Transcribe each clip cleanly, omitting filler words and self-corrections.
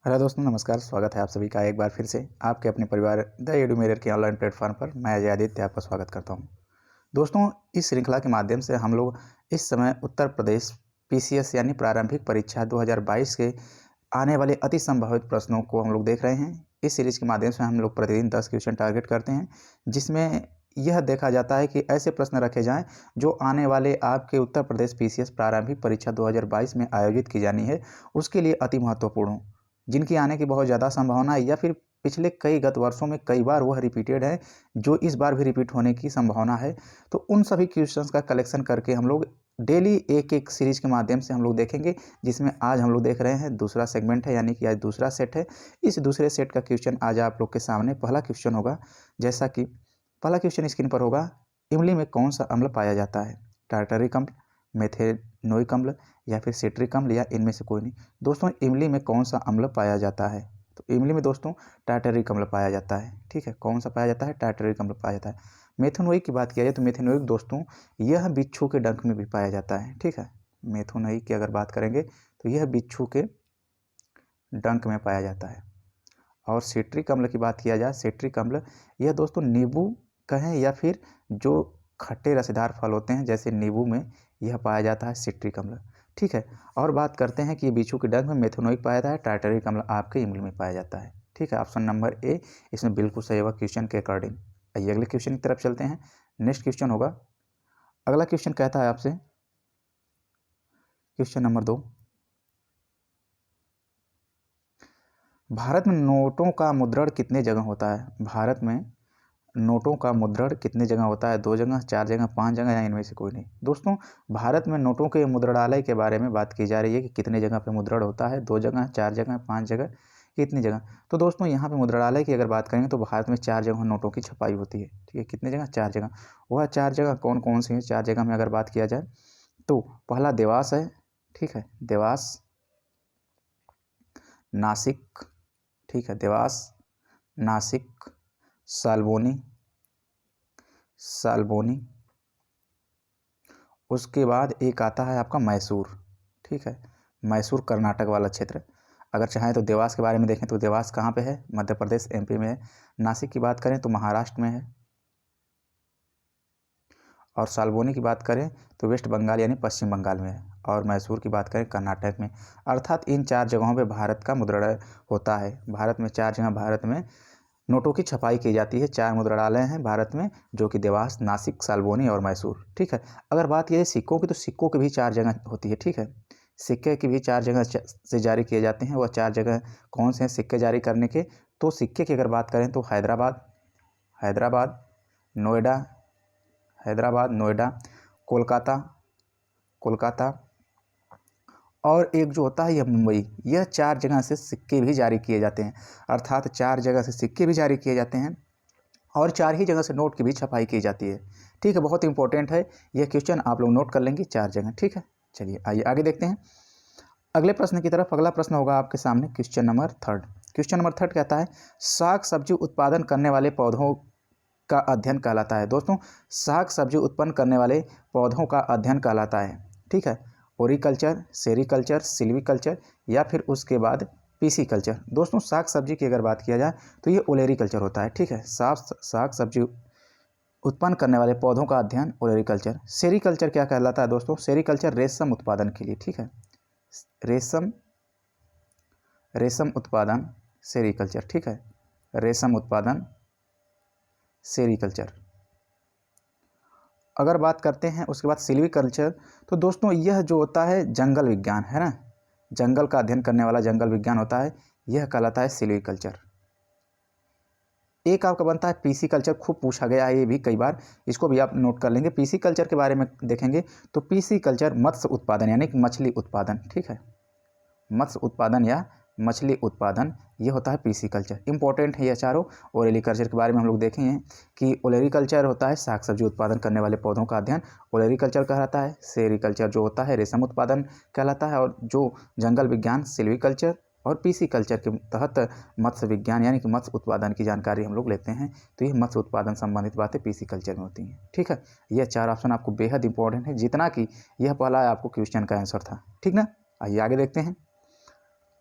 Hello दोस्तों, नमस्कार। स्वागत है आप सभी का एक बार फिर से आपके अपने परिवार द एडुमिरर के ऑनलाइन प्लेटफॉर्म पर। मैं अजय आदित्य आपका स्वागत करता हूं। दोस्तों, इस श्रृंखला के माध्यम से हम लोग इस समय उत्तर प्रदेश पीसीएस यानी प्रारंभिक परीक्षा 2022 के आने वाले अति संभावित प्रश्नों को हम लोग देख रहे हैं। इस सीरीज के माध्यम से हम लोग प्रतिदिन 10 क्वेश्चन टारगेट करते हैं, जिसमें यह देखा जाता है कि ऐसे प्रश्न रखे जाएं जो आने वाले आपके उत्तर प्रदेश पीसीएस प्रारंभिक परीक्षा 2022 में आयोजित की जानी है उसके लिए अति महत्वपूर्ण हो, जिनकी आने की बहुत ज़्यादा संभावना है या फिर पिछले कई गत वर्षों में कई बार वह रिपीटेड है, जो इस बार भी रिपीट होने की संभावना है। तो उन सभी क्वेश्चंस का कलेक्शन करके हम लोग डेली एक एक सीरीज के माध्यम से हम लोग देखेंगे, जिसमें आज हम लोग देख रहे हैं दूसरा सेगमेंट है, यानी कि आज दूसरा सेट है। इस दूसरे सेट का क्वेश्चन आज आप लोग के सामने पहला क्वेश्चन होगा। जैसा कि पहला क्वेश्चन स्क्रीन पर होगा, इमली में कौन सा अम्ल पाया जाता है? टार्टरिक अम्ल, मेथेनोइक अम्ल या फिर सिट्रिक अम्ल या इनमें से कोई नहीं। दोस्तों, इमली में कौन सा अम्ल पाया जाता है? तो इमली में दोस्तों टार्टरिक अम्ल पाया जाता है। ठीक है, कौन सा पाया जाता है? टार्टरिक अम्ल पाया जाता है। मेथेनोइक की बात किया जाए तो मेथेनोइक दोस्तों यह बिच्छू के डंक में भी पाया जाता है। ठीक है, मेथेनोइक की अगर बात करेंगे तो यह बिच्छू के डंक में पाया जाता है। और सिट्रिक अम्ल की बात किया जाए, सिट्रिक अम्ल यह दोस्तों नींबू कहें या फिर जो खट्टे रसेदार फल होते हैं जैसे नींबू में यह पाया जाता है सिट्रिक अम्ल। ठीक है, और बात करते हैं कि बिच्छू के डंक में मेथेनोइक पाया जाता है, टार्टरिक अम्ल आपके इमली में पाया जाता है। ठीक है, ऑप्शन नंबर ए इसमें बिल्कुल सही होगा क्वेश्चन के अकॉर्डिंग। आइए अगले क्वेश्चन की तरफ चलते हैं। नेक्स्ट क्वेश्चन होगा, अगला क्वेश्चन कहता है आपसे, क्वेश्चन नंबर 2, भारत में नोटों का मुद्रण कितने जगह होता है? भारत में नोटों का मुद्रण कितने जगह होता है? 2 जगह, 4 जगह, 5 जगह या इनमें से कोई नहीं। दोस्तों, भारत में नोटों के मुद्रणालय के बारे में बात की जा रही है कि कितने जगह पे मुद्रण होता है। 2 जगह, 4 जगह, 5 जगह, कितनी जगह? तो दोस्तों यहाँ पे मुद्रणालय की अगर बात करेंगे तो भारत में 4 जगह नोटों की छपाई होती है। ठीक है, कितने जगह? 4 जगह। वह 4 जगह कौन कौन सी हैं? 4 जगह में अगर बात किया जाए तो पहला देवास है। ठीक है, देवास, नासिक, ठीक है, देवास, नासिक, साल्बोनी, साल्बोनी, उसके बाद एक आता है आपका मैसूर। ठीक है, मैसूर कर्नाटक वाला क्षेत्र। अगर चाहें तो देवास के बारे में देखें तो देवास कहाँ पे है? मध्य प्रदेश, एमपी में है। नासिक की बात करें तो महाराष्ट्र में है। और साल्बोनी की बात करें तो वेस्ट बंगाल यानी पश्चिम बंगाल में है। और मैसूर की बात करें कर्नाटक में। अर्थात इन 4 जगहों पे भारत का मुद्रण होता है। भारत में 4 जगह भारत में नोटों की छपाई की जाती है। 4 मुद्रणालय हैं भारत में, जो कि देवास, नासिक, साल्बोनी और मैसूर। ठीक है, अगर बात की जाए सिक्कों की तो सिक्कों की भी 4 जगह होती है। ठीक है, सिक्के की भी 4 जगह से जारी किए जाते हैं। वह 4 जगह कौन से हैं सिक्के जारी करने के? तो सिक्के की अगर बात करें तो हैदराबाद, हैदराबाद, नोएडा, हैदराबाद, नोएडा, कोलकाता, कोलकाता, और एक जो होता है यह मुंबई। यह 4 जगह से सिक्के भी जारी किए जाते हैं। अर्थात 4 जगह से सिक्के भी जारी किए जाते हैं और 4 ही जगह से नोट की भी छपाई की जाती है। ठीक है, बहुत इंपॉर्टेंट है यह क्वेश्चन, आप लोग नोट कर लेंगे 4 जगह। ठीक है, चलिए आइए आगे देखते हैं अगले प्रश्न की तरफ। अगला प्रश्न होगा आपके सामने क्वेश्चन नंबर 3। क्वेश्चन नंबर 3 कहता है, साग सब्जी उत्पादन करने वाले पौधों का अध्ययन कहलाता है। दोस्तों, साग सब्जी उत्पन्न करने वाले पौधों का अध्ययन कहलाता है। ठीक है, ओरिकल्चर, सेरिकल्चर, सिल्वीकल्चर या फिर उसके बाद पीसी कल्चर। दोस्तों, साग सब्जी की अगर बात किया जाए तो ये ओलेरिकल्चर होता है। ठीक है, साग सब्जी उत्पन्न करने वाले पौधों का अध्ययन ओलेरिकल्चर। सेरिकल्चर क्या कहलाता है दोस्तों? सेरिकल्चर रेशम उत्पादन के लिए। ठीक है, रेशम, रेशम उत्पादन, सेरिकल्चर। ठीक है, रेशम उत्पादन, सेरिकल्चर। अगर बात करते हैं उसके बाद सिल्वीकल्चर, तो दोस्तों यह जो होता है जंगल विज्ञान है ना, जंगल का अध्ययन करने वाला जंगल विज्ञान होता है, यह कहलाता है सिल्वीकल्चर। एक आपका बनता है पीसी कल्चर, खूब पूछा गया है ये भी कई बार, इसको भी आप नोट कर लेंगे। पीसी कल्चर के बारे में देखेंगे तो पीसी कल्चर मत्स्य उत्पादन यानी कि मछली उत्पादन। ठीक है, मत्स्य उत्पादन या मछली उत्पादन, ये होता है पीसी कल्चर। इंपॉर्टेंट है ये चारों। ओलेरिकल्चर के बारे में हम लोग देखेंगे कि ओलेरिकल्चर होता है साग सब्जी उत्पादन करने वाले पौधों का अध्ययन, ओलेरिकल्चर कहलाता है। सेरिकल्चर जो होता है रेशम उत्पादन कहलाता है। और जो जंगल विज्ञान सिल्वीकल्चर, और पीसी कल्चर के तहत मत्स्य विज्ञान यानी कि मत्स्य उत्पादन की जानकारी हम लोग लेते हैं। तो ये मत्स्य उत्पादन संबंधित बातें पीसी कल्चर में होती हैं। ठीक है, यह 4 ऑप्शन आपको बेहद इंपॉर्टेंट है, जितना कि यह पहला आपको क्वेश्चन का आंसर था। ठीक ना, आइए आगे देखते हैं।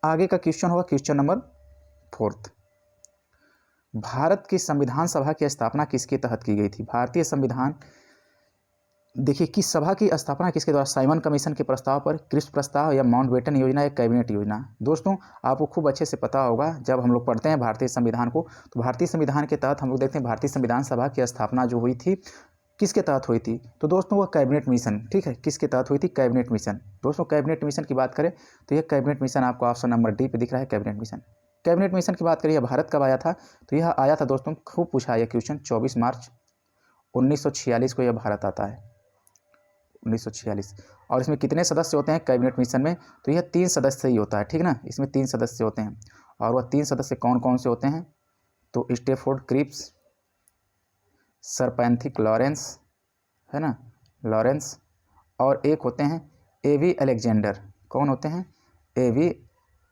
आगे का क्वेश्चन होगा क्वेश्चन नंबर 4। भारत की संविधान सभा की स्थापना किसके तहत की गई थी? भारतीय संविधान, देखिए, किस सभा की स्थापना किसके द्वारा? साइमन कमीशन के प्रस्ताव पर, क्रिप्स प्रस्ताव, या माउंटबेटन योजना, या कैबिनेट योजना? दोस्तों, आपको खूब अच्छे से पता होगा, जब हम लोग पढ़ते हैं भारतीय संविधान को, तो भारतीय संविधान के तहत हम लोग देखते हैं भारतीय संविधान सभा की स्थापना जो हुई थी किसके तहत हुई थी? तो दोस्तों वह कैबिनेट मिशन, ठीक है, किसके तहत हुई थी? Cabinet mission. दोस्तों कैबिनेट मिशन की बात करें तो यह कैबिनेट मिशन आपको ऑप्शन नंबर डी पे दिख रहा है, कैबिनेट मिशन। कैबिनेट मिशन की बात करिए भारत कब आया था? तो यह आया था दोस्तों, खूब पूछा यह क्वेश्चन, 24 मार्च 1946 को यह भारत आता है, 1946। और इसमें कितने सदस्य होते हैं कैबिनेट मिशन में? तो यह 3 सदस्य ही होता है, ठीक ना, इसमें 3 सदस्य होते हैं। और वह 3 सदस्य कौन कौन से होते हैं? तो Stafford Cripps, sir Pethick Lawrence, है ना, लॉरेंस, और एक होते हैं एवी अलेक्जेंडर। कौन होते हैं? एवी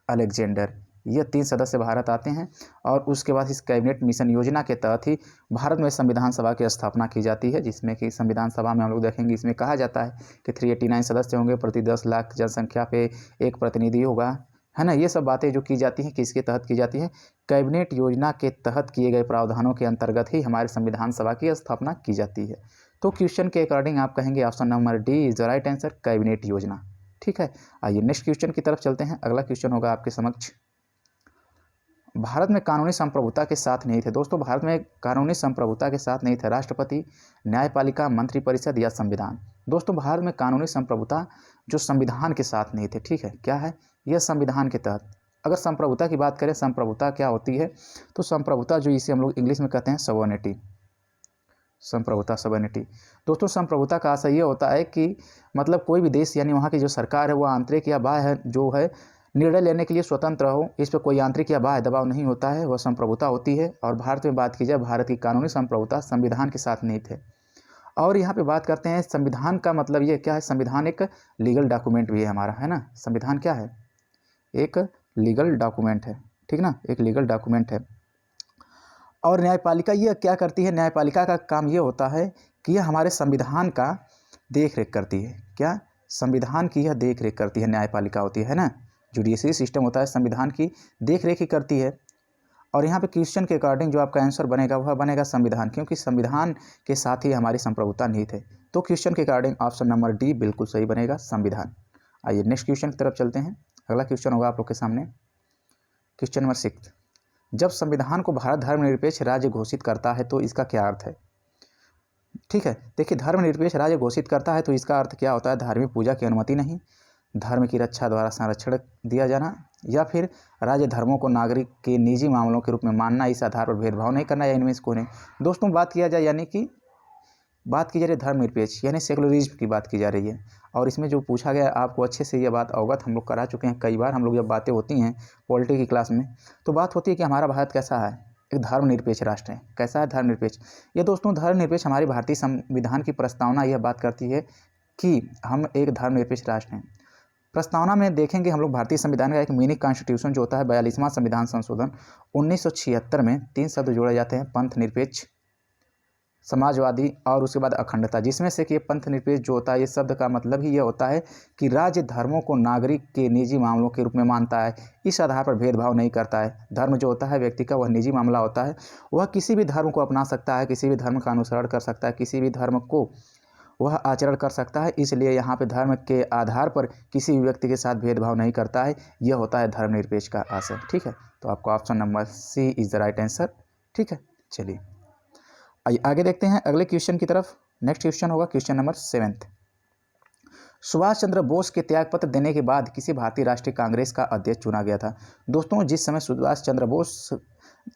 अलेक्जेंडर। ये 3 सदस्य भारत आते हैं। और उसके बाद इस कैबिनेट मिशन योजना के तहत ही भारत में संविधान सभा की स्थापना की जाती है, जिसमें कि संविधान सभा में हम लोग देखेंगे, इसमें कहा जाता है कि 389 सदस्य होंगे, प्रति 10 लाख जनसंख्या पे एक प्रतिनिधि होगा, है ना। ये सब बातें जो की जाती हैं किसके तहत की जाती हैं? कैबिनेट योजना के तहत किए गए प्रावधानों के अंतर्गत ही हमारे संविधान सभा की स्थापना की जाती है। तो क्वेश्चन के अकॉर्डिंग आप कहेंगे option number D is the right answer, cabinet योजना, ठीक है। आइए नेक्स्ट क्वेश्चन की तरफ चलते हैं। अगला क्वेश्चन होगा आपके समक्ष, भारत में कानूनी संप्रभुता के साथ नहीं थे। दोस्तों भारत में कानूनी संप्रभुता के साथ नहीं थे राष्ट्रपति, न्यायपालिका, मंत्रिपरिषद या संविधान। दोस्तों भारत में कानूनी संप्रभुता जो संविधान के साथ नहीं थे, ठीक है, क्या है? यह संविधान के तहत। अगर संप्रभुता की बात करें, संप्रभुता क्या होती है? तो संप्रभुता जो इसे हम लोग इंग्लिश में कहते हैं सॉवरेनिटी, संप्रभुता, सॉवरेनिटी। दोस्तों संप्रभुता का आशय ये होता है कि मतलब कोई भी देश यानी वहाँ की जो सरकार है वो आंतरिक या बाह्य जो है निर्णय लेने के लिए स्वतंत्र हो, इस पर कोई आंतरिक या बाह्य दबाव नहीं होता है, वह संप्रभुता होती है। और भारत में बात की जाए, भारत की कानूनी संप्रभुता संविधान के साथ नहीं थे। और यहाँ पे बात करते हैं संविधान का मतलब ये क्या है? संविधान एक लीगल डॉक्यूमेंट भी है हमारा, है ना। संविधान क्या है? एक लीगल डॉक्यूमेंट है, ठीक ना, एक लीगल डॉक्यूमेंट है। और न्यायपालिका ये क्या करती है? न्यायपालिका का काम ये होता है कि यह हमारे संविधान का देख रेख करती है। क्या? संविधान की यह देख रेख करती है, न्यायपालिका होती है ना। जुडिशरी सिस्टम होता है, संविधान की देख रेख ही करती है। और यहाँ पे क्वेश्चन के अकॉर्डिंग जो आपका आंसर बनेगा वह बनेगा संविधान, क्योंकि संविधान के साथ ही हमारी संप्रभुता नहीं थे। तो क्वेश्चन के अकॉर्डिंग ऑप्शन नंबर डी बिल्कुल सही बनेगा, संविधान। आइए नेक्स्ट क्वेश्चन की तरफ चलते हैं। अगला क्वेश्चन होगा आप लोग के सामने, क्वेश्चन नंबर 6। जब संविधान को भारत धर्मनिरपेक्ष राज्य घोषित करता है तो इसका क्या अर्थ है? ठीक है, देखिए, धर्मनिरपेक्ष राज्य घोषित करता है तो इसका अर्थ क्या होता है? धार्मिक पूजा की अनुमति नहीं, धर्म की रक्षा द्वारा संरक्षण दिया जाना, या फिर राज्य धर्मों को नागरिक के निजी मामलों के रूप में मानना, इस आधार पर भेदभाव नहीं करना, या इनमें से कोई नहीं। दोस्तों बात किया जाए यानी कि बात की जा रही है धर्मनिरपेक्ष यानी सेकुलरिज्म की बात की जा रही है। और इसमें जो पूछा गया आपको अच्छे से यह बात अवगत हम लोग करा चुके हैं कई बार। हम लोग जब बातें होती हैं पॉलिटी की क्लास में तो बात होती है कि हमारा भारत कैसा है, एक धर्मनिरपेक्ष राष्ट्र है। कैसा है? धर्मनिरपेक्ष। ये दोस्तों धर्मनिरपेक्ष हमारी भारतीय संविधान की प्रस्तावना यह बात करती है कि हम एक धर्मनिरपेक्ष राष्ट्र हैं। प्रस्तावना में देखेंगे हम लोग भारतीय संविधान का एक मिनी कॉन्स्टिट्यूशन जो होता है 42वां संविधान संशोधन 1976 में 3 शब्द जोड़े जाते हैं, पंथ निरपेक्ष, समाजवादी और उसके बाद अखंडता, जिसमें से कि ये पंथ निरपेक्ष जो होता है, ये शब्द का मतलब ही ये होता है कि राज्य धर्मों को नागरिक के निजी मामलों के रूप में मानता है, इस आधार पर भेदभाव नहीं करता है। धर्म जो होता है व्यक्ति का वह निजी मामला होता है, वह किसी भी धर्म को अपना सकता है, किसी भी धर्म का अनुसरण कर सकता है, किसी भी धर्म को वह आचरण कर सकता है। इसलिए यहाँ पे धर्म के आधार पर किसी भी व्यक्ति के साथ भेदभाव नहीं करता है। यह होता है धर्मनिरपेक्ष का आशय, ठीक है। तो आपको option number C is the right answer, ठीक है। चलिए आइए आगे देखते हैं अगले क्वेश्चन की तरफ। नेक्स्ट क्वेश्चन होगा क्वेश्चन नंबर 7। सुभाष चंद्र बोस के त्यागपत्र देने के बाद किसी भारतीय राष्ट्रीय कांग्रेस का अध्यक्ष चुना गया था? दोस्तों जिस समय सुभाष चंद्र बोस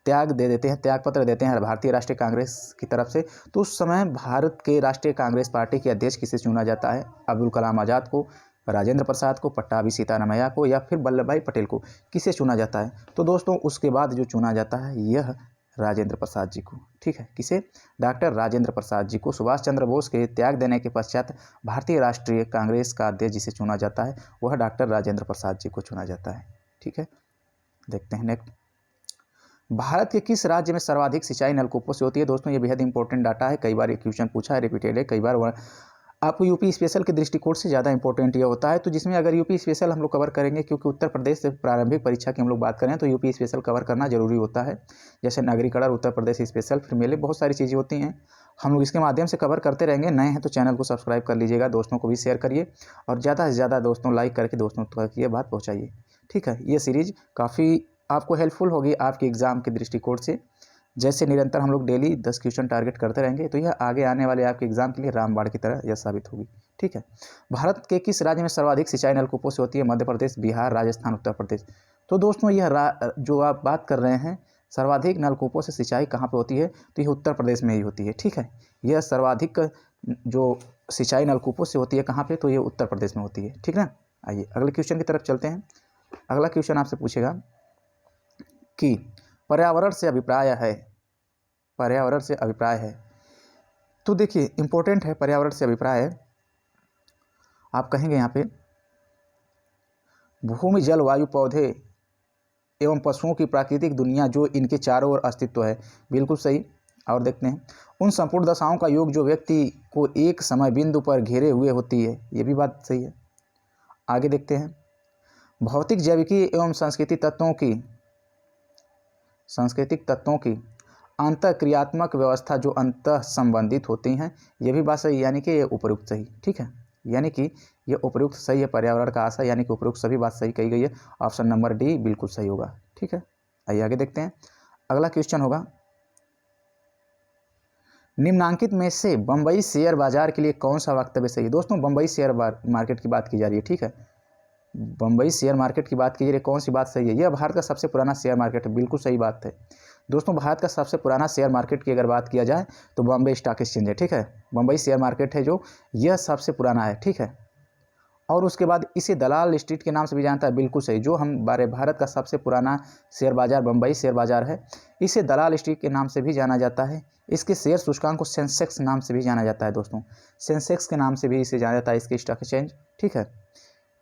त्याग दे देते हैं, त्यागपत्र देते हैं भारतीय राष्ट्रीय कांग्रेस की तरफ से, तो उस समय भारत के राष्ट्रीय कांग्रेस पार्टी के अध्यक्ष किसे चुना जाता है? अब्दुल कलाम आज़ाद को, राजेंद्र प्रसाद को, पट्टाभी सीतारामैया को, या फिर वल्लभ भाई पटेल को? किसे चुना जाता है? तो दोस्तों उसके बाद जो चुना जाता है यह राजेंद्र प्रसाद जी को, ठीक है। किसे? डॉक्टर राजेंद्र प्रसाद जी को सुभाष चंद्र बोस के त्याग देने के पश्चात भारतीय राष्ट्रीय कांग्रेस का अध्यक्ष जिसे चुना जाता है वह डॉक्टर राजेंद्र प्रसाद जी को चुना जाता है, ठीक है। देखते हैं नेक्स्ट, भारत के किस राज्य में सर्वाधिक सिंचाई नलकूपों से होती है? दोस्तों ये बेहद इंपॉर्टेंट डाटा है, कई बार ये क्वेश्चन पूछा है, रिपीटेड है कई बार। आपको यूपी स्पेशल के दृष्टिकोण से ज़्यादा इंपॉर्टेंट ये होता है, तो जिसमें अगर यूपी स्पेशल हम लोग कवर करेंगे, क्योंकि उत्तर प्रदेश से प्रारंभिक परीक्षा की हम लोग बात करें तो यूपी स्पेशल कवर करना जरूरी होता है। जैसे नागरिकता उत्तर प्रदेश स्पेशल, फिर मेले, बहुत सारी चीज़ें होती हैं, हम लोग इसके माध्यम से कवर करते रहेंगे। नए हैं तो चैनल को सब्सक्राइब कर लीजिएगा, दोस्तों को भी शेयर करिए और ज़्यादा से ज़्यादा दोस्तों लाइक करके दोस्तों तक ये बात पहुँचाइए। ठीक है, ये सीरीज़ काफ़ी आपको हेल्पफुल होगी आपके एग्ज़ाम के दृष्टिकोण से। जैसे निरंतर हम लोग डेली 10 क्वेश्चन टारगेट करते रहेंगे तो यह आगे आने वाले आपके एग्जाम के लिए रामबाण की तरह यह साबित होगी। ठीक है, भारत के किस राज्य में सर्वाधिक सिंचाई नलकूपों से होती है? मध्य प्रदेश, बिहार, राजस्थान, उत्तर प्रदेश। तो दोस्तों यह जो आप बात कर रहे हैं सर्वाधिक नलकूपों से सिंचाई कहाँ पे होती है, तो यह उत्तर प्रदेश में ही होती है। ठीक है, यह सर्वाधिक जो सिंचाई नलकूपों से होती है कहाँ पे, तो ये उत्तर प्रदेश में होती है। ठीक ना, आइए अगले क्वेश्चन की तरफ चलते हैं। अगला क्वेश्चन आपसे पूछेगा कि पर्यावरण से अभिप्राय है, पर्यावरण से अभिप्राय है। तो देखिए इंपॉर्टेंट है, पर्यावरण से अभिप्राय है। आप कहेंगे यहाँ पे भूमि, जल, वायु, पौधे एवं पशुओं की प्राकृतिक दुनिया जो इनके चारों ओर अस्तित्व है। बिल्कुल सही। और देखते हैं उन संपूर्ण दशाओं का योग जो व्यक्ति को एक समय बिंदु पर घेरे हुए होती है। ये भी बात सही है। आगे देखते हैं भौतिक, जैविकी एवं सांस्कृतिक तत्वों की अंतःक्रियात्मक व्यवस्था जो अंतः संबंधित होती हैं। ये भी बात सही, यानी कि ये उपयुक्त सही। ठीक है, यानी कि ये उपयुक्त सही है, पर्यावरण का आशा, यानी कि उपयुक्त सभी बात सही कही गई है। ऑप्शन नंबर डी बिल्कुल सही होगा। ठीक है, आइए आगे देखते हैं। अगला क्वेश्चन होगा निम्नांकित में से बम्बई शेयर बाजार के लिए कौन सा वक्तव्य सही है? दोस्तों बम्बई शेयर मार्केट की बात की जा रही है। ठीक है, बम्बई शेयर मार्केट की बात की जा रही है, कौन सी बात सही है? यह भारत का सबसे पुराना शेयर मार्केट है। बिल्कुल सही बात है दोस्तों, भारत का सबसे पुराना शेयर मार्केट की अगर बात किया जाए तो बॉम्बे स्टॉक एक्सचेंज है। ठीक है, बम्बई शेयर मार्केट है जो, यह सबसे पुराना है। ठीक है, और उसके बाद इसे दलाल स्ट्रीट के नाम से भी जानता है। बिल्कुल सही, जो हमारे भारत का सबसे पुराना शेयर बाजार बम्बई शेयर बाजार है, इसे दलाल स्ट्रीट के नाम से भी जाना जाता है। इसके शेयर सूचकांक को सेंसेक्स नाम से भी जाना जाता है। दोस्तों सेंसेक्स के नाम से भी इसे जाना जाता है, इसके स्टॉक एक्सचेंज। ठीक है,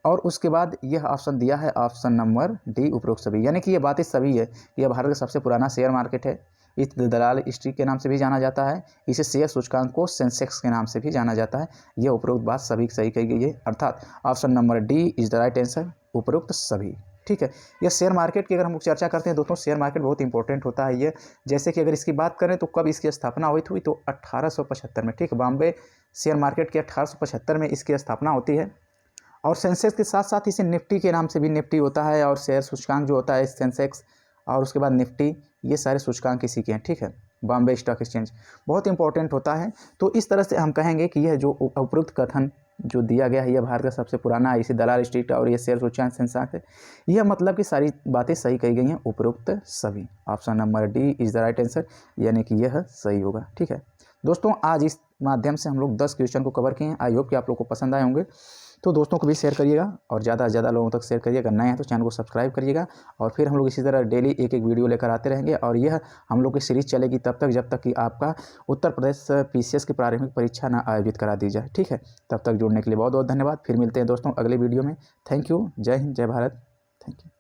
और उसके बाद यह ऑप्शन दिया है, ऑप्शन नंबर डी उपरोक्त सभी, यानी कि ये बातें सभी है। यह भारत का सबसे पुराना शेयर मार्केट है, इस दलाल स्ट्रीट के नाम से भी जाना जाता है, इसे शेयर सूचकांक को सेंसेक्स के नाम से भी जाना जाता है। यह उपरोक्त बात सभी सही कही गई है, अर्थात option number D is the right answer, उपरोक्त सभी। ठीक है, यह शेयर मार्केट की अगर हम लोग चर्चा करते हैं दोस्तों, शेयर मार्केट बहुत इंपॉर्टेंट होता है ये। जैसे कि अगर इसकी बात करें तो कब इसकी स्थापना हुई थी, तो 1875 में। ठीक, बॉम्बे शेयर मार्केट की 1875 में इसकी स्थापना होती है। और सेंसेक्स के साथ साथ इसे निफ्टी के नाम से भी निफ्टी होता है, और शेयर सूचकांक जो होता है सेंसेक्स और उसके बाद निफ्टी, ये सारे सूचकांक इसी के हैं। ठीक है, बॉम्बे स्टॉक एक्सचेंज बहुत इंपॉर्टेंट होता है। तो इस तरह से हम कहेंगे कि यह जो उपरोक्त कथन जो दिया गया है, यह भारत का सबसे पुराना है, इसी दलाल स्ट्रीट और ये शेयर सूचकांक सेंसेक्स है। यह मतलब कि सारी बातें सही कही गई हैं, उपरोक्त सभी। Option number D is the right answer, यानी कि यह सही होगा। ठीक है दोस्तों, आज इस माध्यम से हम लोग 10 क्वेश्चन को कवर किए हैं। आई होप कि आप लोग को पसंद आए होंगे, तो दोस्तों को भी शेयर करिएगा और ज़्यादा से ज़्यादा लोगों तक शेयर करिएगा। नए हैं तो चैनल को सब्सक्राइब करिएगा, और फिर हम लोग इसी तरह डेली एक एक वीडियो लेकर आते रहेंगे। और यह हम लोग की सीरीज़ चलेगी तब तक जब तक कि आपका उत्तर प्रदेश PCS की प्रारंभिक परीक्षा ना आयोजित करा दी जाए। ठीक है, तब तक जुड़ने के लिए बहुत बहुत धन्यवाद। फिर मिलते हैं दोस्तों अगले वीडियो में। थैंक यू, जय हिंद, जय भारत, थैंक यू।